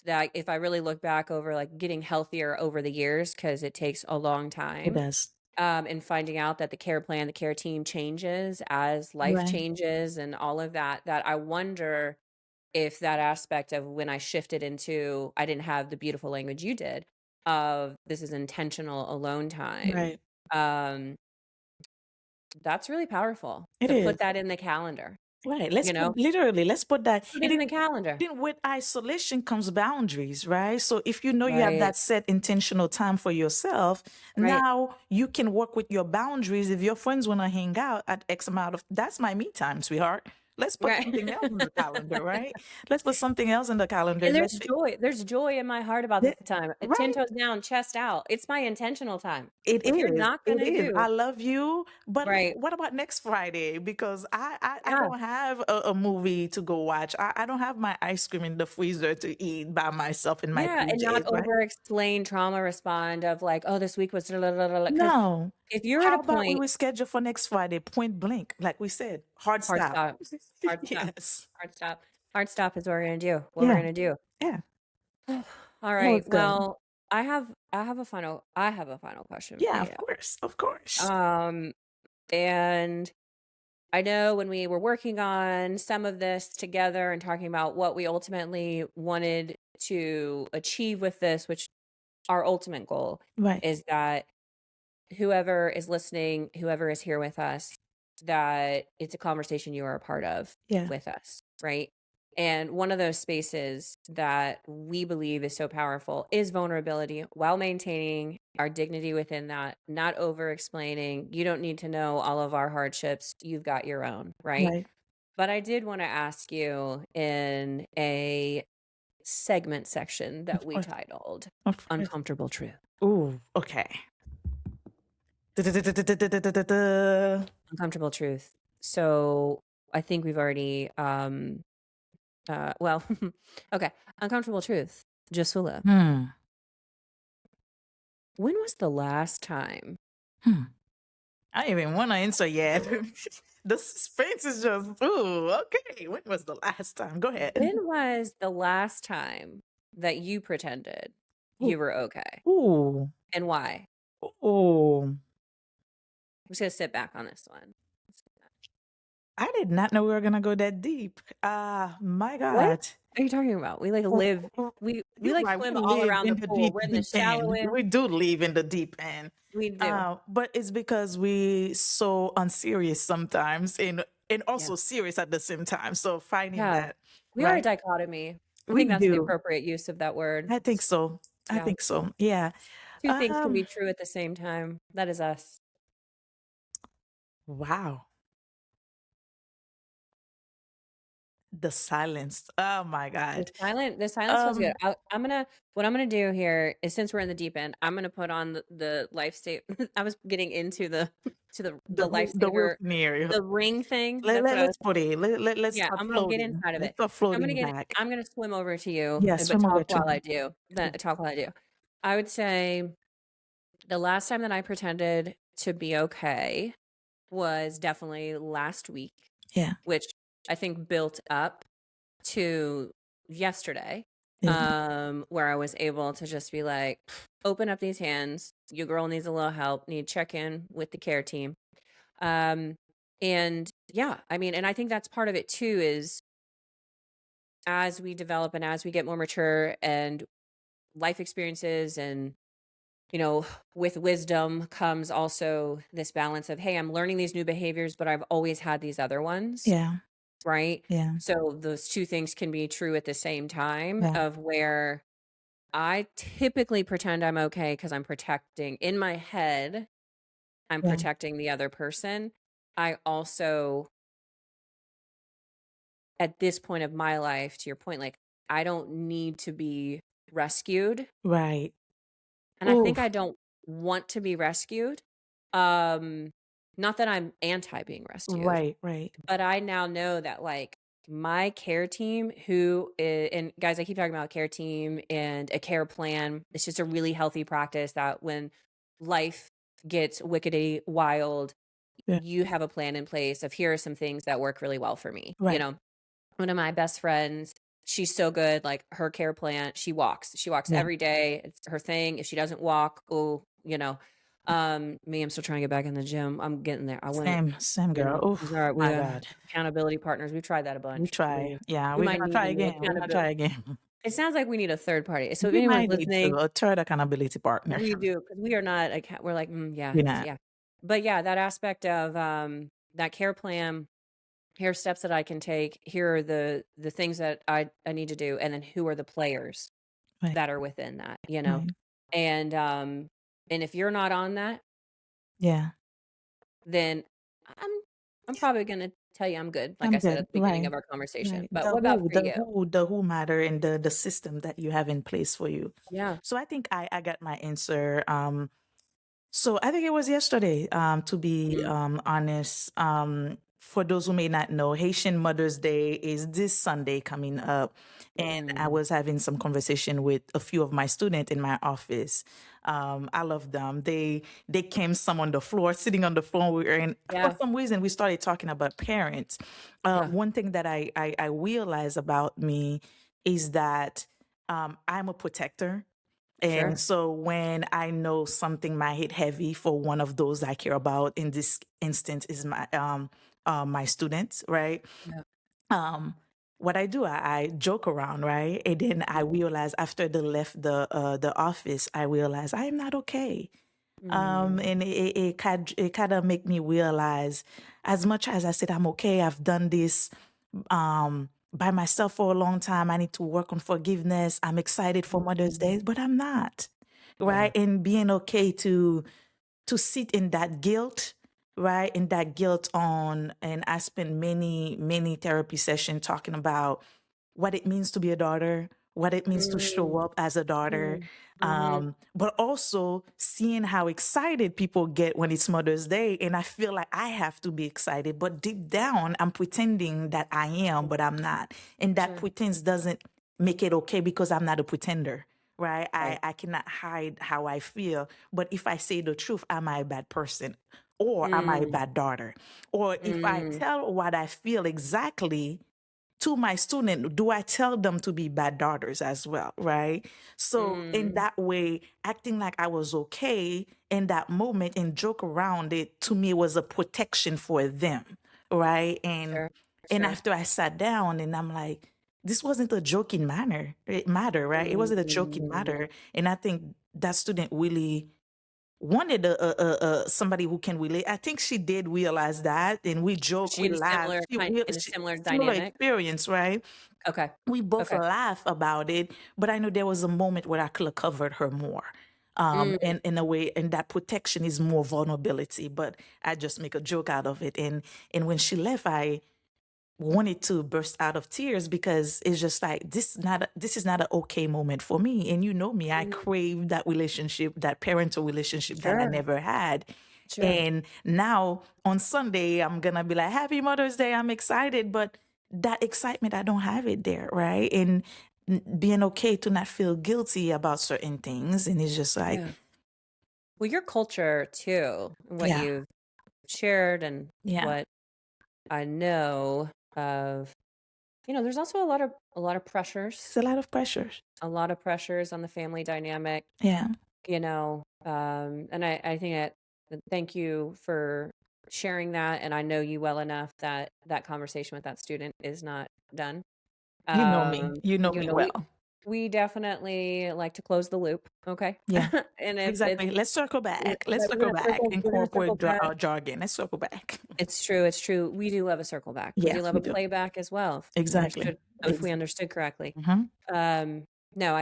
that if I really look back over like getting healthier over the years, because it takes a long It time, does. and finding out that the care plan, the care team changes as life Right. changes and all of that, that I wonder if that aspect of when I shifted into, I didn't have the beautiful language you did of this is intentional alone time. Right. Um, that's really powerful It to put is. that in the calendar, Right. you know, Let's put that. put it And in the calendar. then with isolation comes boundaries, right? So if you know you have Right. that set intentional time for yourself, Right. now you can work with your boundaries. If your friends want to hang out at X amount of, that's my me time, sweetheart. Let's put Right. something else in the calendar, right? Let's put something else in the calendar. And there's Let's say, joy. There's joy in my heart about this time. 10 right? toes down, chest out. It's my intentional time. It If you're is. not It gonna is. do I love you, but right. what about next Friday? Because I Yeah. don't have a movie to go watch. I don't have my ice cream in the freezer to eat by myself in my Yeah, and not PJs, right? over explain trauma respond of like, "Oh, this week was," because No. if you're at a How about we point reschedule for next Friday, point blank, like we said, hard hard stop. stop, hard stop, Yes. hard stop, hard stop is what we're gonna do, what we're Yeah. gonna do. Yeah. All That was right, good. well, I have a final question for Yeah, you. of course. Of course. Um, and I know when we were working on some of this together and talking about what we ultimately wanted to achieve with this, which our ultimate goal Right. is that whoever is listening, whoever is here with us, that it's a conversation you are a part of Yeah. with us, right? And one of those spaces that we believe is so powerful is vulnerability while maintaining our dignity within that, not over explaining. You don't need to know all of our hardships. You've got your own, right? Right. But I did want to ask you in a segment section that Of we course. titled Of course. Uncomfortable Truth. Ooh, okay. Da-da-da-da-da-da-da-da-da. Uncomfortable truth. So I think we've already well okay. Uncomfortable truth. Jesula, Hmm. when was the last time? Hmm. I don't even want to answer yet. The suspense is just, ooh, okay. When was the last time? Go ahead. When was the last time that you pretended Ooh, you were okay? ooh, And why? ooh. I'm just gonna sit back on this one. I did not know we were gonna go that deep. My What God. are you talking about? We like Oh, live oh, we you're like right. We swim all live around in the the pool. deep, We're in the deep shallow end. end. We do live in the deep end. We do. But it's because we so unserious sometimes and Yeah. also serious at the same time. So finding Yeah. that, We are a right? dichotomy. I We think that's the do. appropriate use of that word. I think so. I Yeah. think so. Yeah. Two things can be Um, true at the same time. That is us. wow. The silence. Oh my God. The silence feels good. Um, I'm gonna what I'm gonna do here is since we're in the deep end, I'm gonna put on the lifesaver. I was getting into the to the the real lifesaver, scenario. the ring thing. That's what I was. Let's put it. Let's Yeah, start I'm gonna get floating. inside of Let's it. start So floating back. I'm gonna swim over to you, Yes, but swim over talk to while I me. do. Talk while I do. I would say the last time that I pretended to be okay was definitely last week, Yeah. which I think built up to yesterday, Yeah. where I was able to just be like, open up these hands. Your girl needs a little help. Need to check in with the care team. Um, and yeah, I mean, and I think that's part of it too, is as we develop and as we get more mature and life experiences and with wisdom comes also this balance of, hey, I'm learning these new behaviors, but I've always had these other ones, Yeah. right? Yeah. So those two things can be true at the same time, Yeah. of where I typically pretend I'm okay because I'm protecting in my head, I'm Yeah. protecting the other person. I also, at this point of my life, to your point, like, I don't need to be rescued. Right. And I Ooh. think I don't want to be rescued. Um, Not that I'm anti being rescued, Right. Right. but I now know that like my care team, and guys, I keep talking about care team and a care plan. It's just a really healthy practice that when life gets wickedy wild, Yeah. you have a plan in place of here are some things that work really well for me. Right. One of my best friends, she's so good, like her care plan, she walks. She walks Yeah. every day. It's her thing. If she doesn't walk, me, I'm still trying to get back in the gym. I'm getting there. I went, Same girl. it's Oof. all right. We My God. accountountability partners. We've tried that a We bunch. try. Yeah. We We're might gonna need try a new again. We're gonna try accountability. again. It sounds like we need a third party. So if We anyone's might need to listening, a third accountability partner. we do, because we are not we're like, yeah, We're not. yeah. But yeah, that aspect of that care plan, here are steps that I can take. Here are the things that I need to do, and then who are the players Right. that are within that, Right. and if you're not on that, Yeah. then I'm I'm probably gonna tell you I'm good, like I I'm said good. at the beginning Right. of our conversation. Right. But what about for you? The who matter and the system that you have in place for you. Yeah. So I think I got my answer. So I think it was yesterday, to be Mhm. honest. For those who may not know, Haitian Mother's Day is this Sunday coming up. And I Mm. was having some conversation with a few of my students in my office. I love them. They came some on the floor, sitting on the floor. And for Yeah. some reason, we started talking about parents. Yeah. One thing that I realized about me is that I'm a protector. And Sure. so when I know something might hit heavy for one of those I care about, in this instance is my students, right? Yeah. Um, what I do, I joke around, right? And then I Mhm. realize after they left the office, I realize I am not okay. Mm. And it kind of make me realize, as much as I said I'm okay, I've done this by myself for a long time. I need to work on forgiveness. I'm excited for Mother's Mhm. Day, but I'm not, right? Yeah. And being okay to sit in that guilt, right? In that guilt on, and I spent many therapy sessions talking about what it means to be a daughter, what it means to show Mm. up as a daughter, Mm. Mhm. but also seeing how excited people get when it's Mother's Day. And I feel like I have to be excited, but deep down, I'm pretending that I am, but I'm not. And that Sure. pretense doesn't make it okay because I'm not a pretender. Right. Right. I cannot hide how I feel. But if I say the truth, am I a bad person? Or am I a Mm. bad daughter? Or if I Mm. tell what I feel exactly to my student, do I tell them to be bad daughters as well, right? So in Mm. that way, acting like I was okay in that moment and joke around it, to me, was a protection for them, right? Sure. And Sure. after I sat down and I'm like, this wasn't a joking matter, right? It wasn't a joking Mm. matter. And I think that student really wanted somebody who can relate. I think she did realize that, and we Was joke, she we in a laugh. similar Similar dynamic? experience, right? Okay. We both Okay. laugh about it, but I know there was a moment where I could have covered her more. Mm. And in a way, and that protection is more vulnerability, but I just make a joke out of it. And when she left, I wanted to burst out of tears because it's just like, this is not an okay moment for me. And you know me, I Mhm. crave that relationship, that parental relationship that I Sure. never had. Sure. And now on Sunday, I'm gonna be like, Happy Mother's Day, I'm excited, but that excitement, I don't have it there, right? And being okay to not feel guilty about certain things. And it's just like, Yeah. Well, your culture too, what yeah, you've shared and yeah, what I know of, there's also a lot of it's pressures, a lot of pressures. on the family dynamic, Yeah, and I think thank you for sharing that. And I know you well enough that that conversation with that student is not done. you know me We well. we definitely like to close the loop, okay? Yeah. And if Exactly. Let's circle yeah, back. Let's we're circle gonna back. circle Incorporate back. jargon. Let's circle back. It's true, it's true. We do love a circle back. We Yeah, do love we a do. playback as well, Exactly. if we understood correctly. Hmm. Um, no,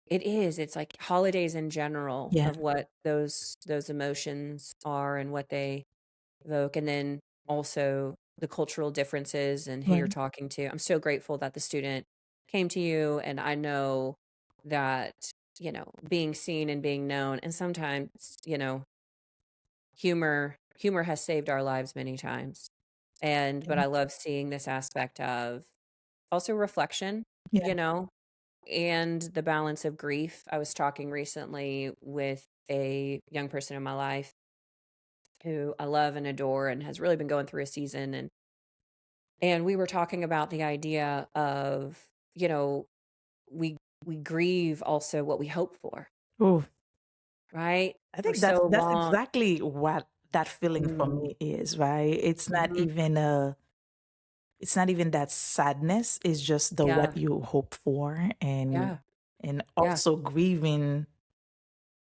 it's like holidays in general Yeah. of what those emotions are and what they evoke, and then also the cultural differences and who you're Right. talking to. I'm so grateful that the student came to you, and I know that, being seen and being known, and sometimes, humor has saved our lives many times. But Yeah. I love seeing this aspect of also reflection, Yeah. you know, and the balance of grief. I was talking recently with a young person in my life who I love and adore and has really been going through a season, and we were talking about the idea of, you know, we we grieve also what we hope for, Oh, right? I For think so that's long. exactly what that feeling for Mm, me is, right? mhm. It's not even that sadness, it's just the what Yeah. you hope for, Yeah. and Yeah. also grieving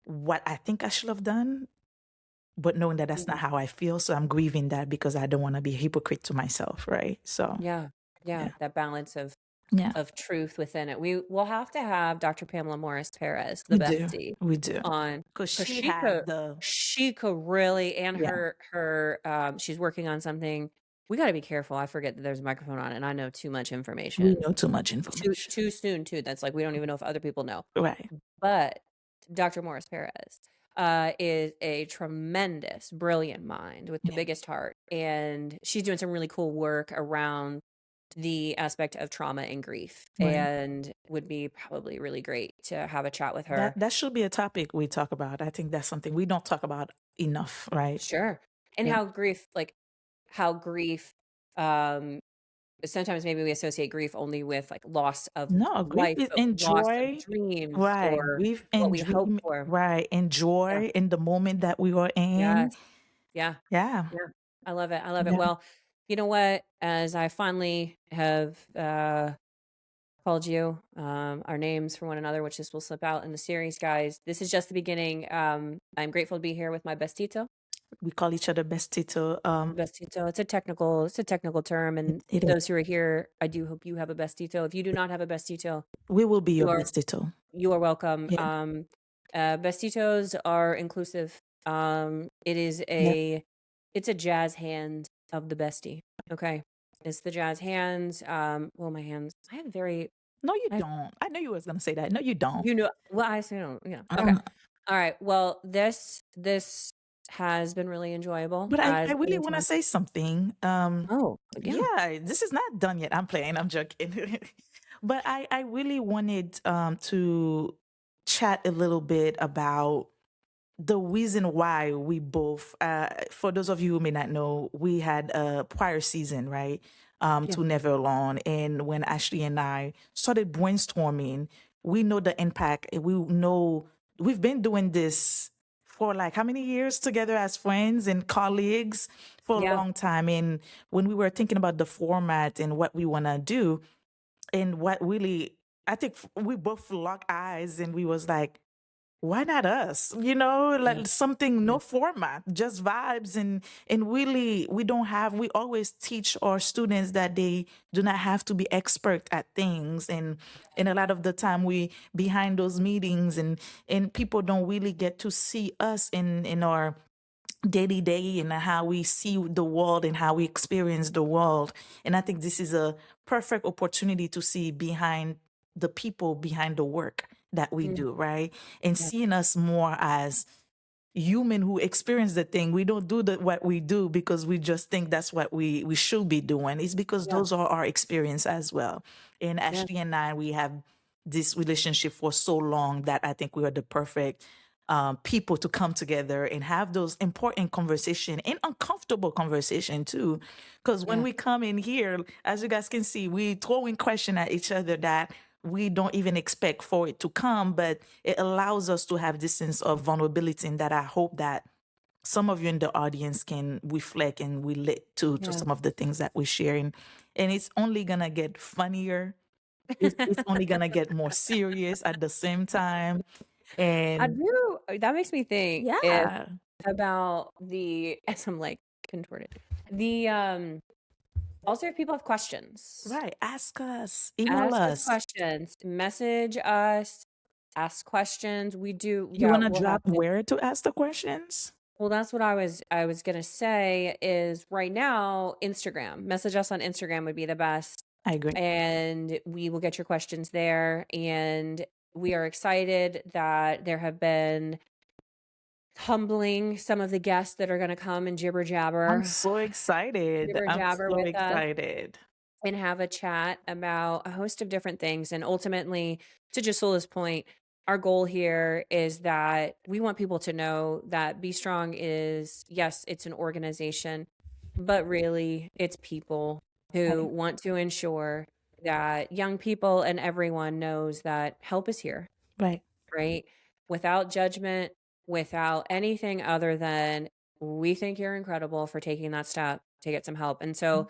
what I think I should have done, but knowing that that's not Mhm. how I feel. So I'm grieving that because I don't want to be a hypocrite to myself, right? So Yeah. Yeah. yeah. That balance of Yeah. truth within it. We will have to have Dr. Pamela Morris Perez, the We do. bestie, We do. on, Because because she have the she could really, and yeah, she's working on something. We got to be careful. I forget that there's a microphone on, and I know too much we information know too much too information. too soon too. That's like we don't even know if other people know. Right. But Dr. Morris Perez is a tremendous, brilliant mind with the Yeah. biggest heart, and she's doing some really cool work around the aspect of trauma and grief, Right. and would be probably really great to have a chat with That her. that should be a topic we talk about. I think that's something we don't talk about enough, right? Sure. And Yeah. how grief, um, sometimes maybe we associate grief only with like loss of No, grief life, is but loss of enjoy. dreams Right. or Grief what and we hope dream. for. Right. Yeah. Enjoy in the moment that we are in. Yes. Yeah. Yeah. Yeah. I love it. I love it. Yeah. Well, you know what? As I finally have called you our names for one another, which this will slip out in the series, guys. This is just the beginning. I'm grateful to be here with my bestito. We call each other bestito. Bestito. It's a technical term, and It is. those who are here, I do hope you have a bestito. If you do not have a bestito, We will be you your are bestito. you are welcome. Yeah. Bestitos are inclusive. It is Yeah. it's a jazz hand of the bestie. Okay, it's the jazz hands. Well, my hands. I have very. No, you I have, don't. I know you was gonna say that. No, you don't. Well, I say no. Yeah. Okay. Mm. All right. Well, this has been really enjoyable. But I As really want to anytime. say something. Oh, yeah. Yeah, this is not done yet. I'm playing. I'm joking. But I really wanted to chat a little bit about the reason why we both for those of you who may not know, we had a prior season, right? Yeah. To Never Alone. And when Ashley and I started brainstorming, we know the impact. We know we've been doing this for like how many years together as friends and colleagues for a Yeah. long time. And when we were thinking about the format and what we want to do, and what really, I think we both locked eyes and we was like, why not us? Yeah. Like something, Yeah. no format, just vibes. And really, we always teach our students that they do not have to be expert at things. And a lot of the time we behind those meetings, and people don't really get to see us in our daily day and how we see the world and how we experience the world. And I think this is a perfect opportunity to see behind the people behind the work that we Mm, do, right? And yeah. seeing us more as human who experience the thing. We don't do what we do because we just think that's what we should be doing. It's because Yeah. those are our experience as well. And Yeah. Ashley and I, we have this relationship for so long that I think we are the perfect people to come together and have those important conversation and uncomfortable conversation too. Because when Yeah. we come in here, as you guys can see, we throwing question at each other that we don't even expect for it to come, but it allows us to have this sense of vulnerability, and that I hope that some of you in the audience can reflect and relate to Yeah. some of the things that we're sharing. And it's only gonna get funnier. It's only gonna get more serious at the same time. I And do. That makes me think if yeah, about the as I'm like contorted. The also if people have questions, right. Ask us, email ask us us. questions, message us, ask questions. We do, You yeah, wanna we'll have drop to. where to ask the questions? Well, that's what I was gonna say is right now, Instagram. Message us on Instagram would be the best. I agree. And we will get your questions there. And we are excited that there have been humbling some of the guests that are going to come and I'm so excited. jibber I'm jabber so with us excited. and have a chat about a host of different things. And ultimately, to Jesula's point, our goal here is that we want people to know that Be Strong is, yes, it's an organization, but really it's people who Right. want to ensure that young people and everyone knows that help is here, Right. right? Without judgment, without anything other than we think you're incredible for taking that step to get some help. And so,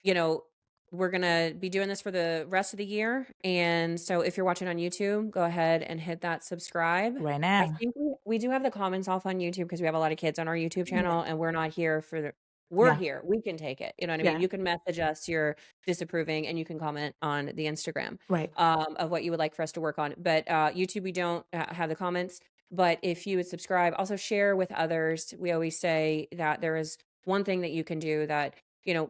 you know, we're going to be doing this for the rest of the year. And so if you're watching on YouTube, go ahead and hit that subscribe. Right I now. think we do have the comments off on YouTube because we have a lot of kids on our YouTube Yeah. channel and we're not here for we're Yeah. here. We can take it. You know what I mean? Yeah. You can message us your disapproving and you can comment on the Instagram Right. of what you would like for us to work on. But YouTube, we don't have the comments. But if you would subscribe, also share with others. We always say that there is one thing that you can do that,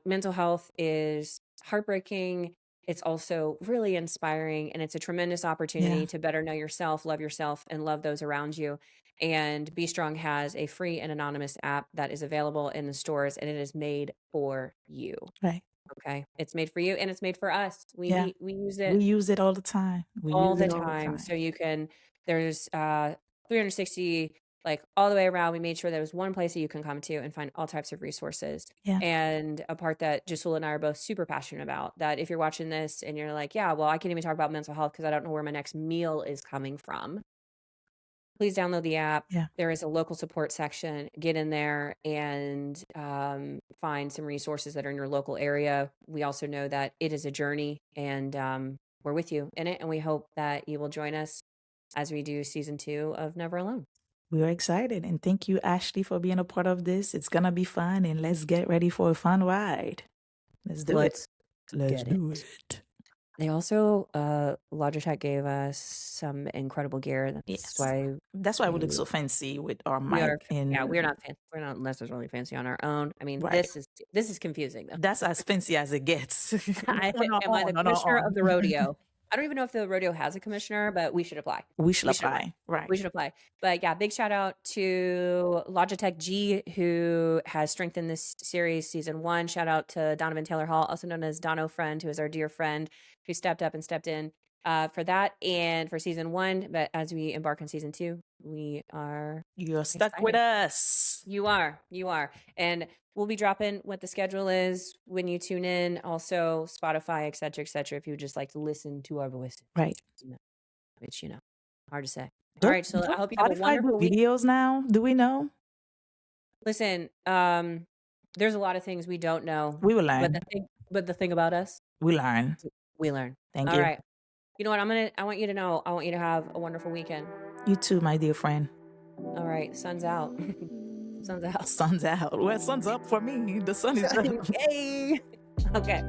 mental health is heartbreaking. It's also really inspiring and it's a tremendous Yeah. opportunity to better know yourself, and love those around you. And Be Strong has a free and anonymous app that is available in the stores and it is made for you. Right. Okay. It's made for you and it's made for us. Yeah. We use it We use it all the time. We all use the it all the time. time. So there's 360, like all the way around. We made sure there was one place that you can come to and find all types of resources. Yeah. And a part that Jesula and I are both super passionate about, that if you're watching this and you're like, yeah, well, I can't even talk about mental health because I don't know where my next meal is coming from. Please download the app. Yeah. There is a local support section. Get in there and find some resources that are in your local area. We also know that it is a journey and we're with you in it, and we hope that you will join us as we do season 2 of Never Alone. We're excited. And thank you, Ashleigh, for being a part of this. It's going to be fun. And let's get ready for a fun ride. Let's do it. Let's do it. They also, Logitech gave us some incredible gear. That's Yes. why we look so fancy with our we mic. are. Yeah, we're not necessarily fancy on our own. I mean, Right. this is confusing though. That's as fancy as it gets. Am I the commissioner of the rodeo? I don't even know if the rodeo has a commissioner, but we should apply. We should apply. Right. We should apply. But yeah, big shout out to Logitech G, who has strengthened this series, season 1. Shout out to Donovan Taylor Hall, also known as Dono Friend, who is our dear friend, who stepped up and stepped in for that and for season 1. But as we embark on season 2, you're stuck excited. with us. You are. And we'll be dropping what the schedule is when you tune in. Also, Spotify, et cetera, if you would just like to listen to our voices. Right. Which, hard to say. All right, so I hope you have a wonderful week. Videos now? Do we know? Listen, there's a lot of things we don't know. We will learn. But the thing about us, we learn. Thank you. All right. You know what? I want you to know. I want you to have a wonderful weekend. You too, my dear friend. All right. Sun's out. Sun's out. Sun's out. Well, sun's up for me. The sun is up. Yay. Okay.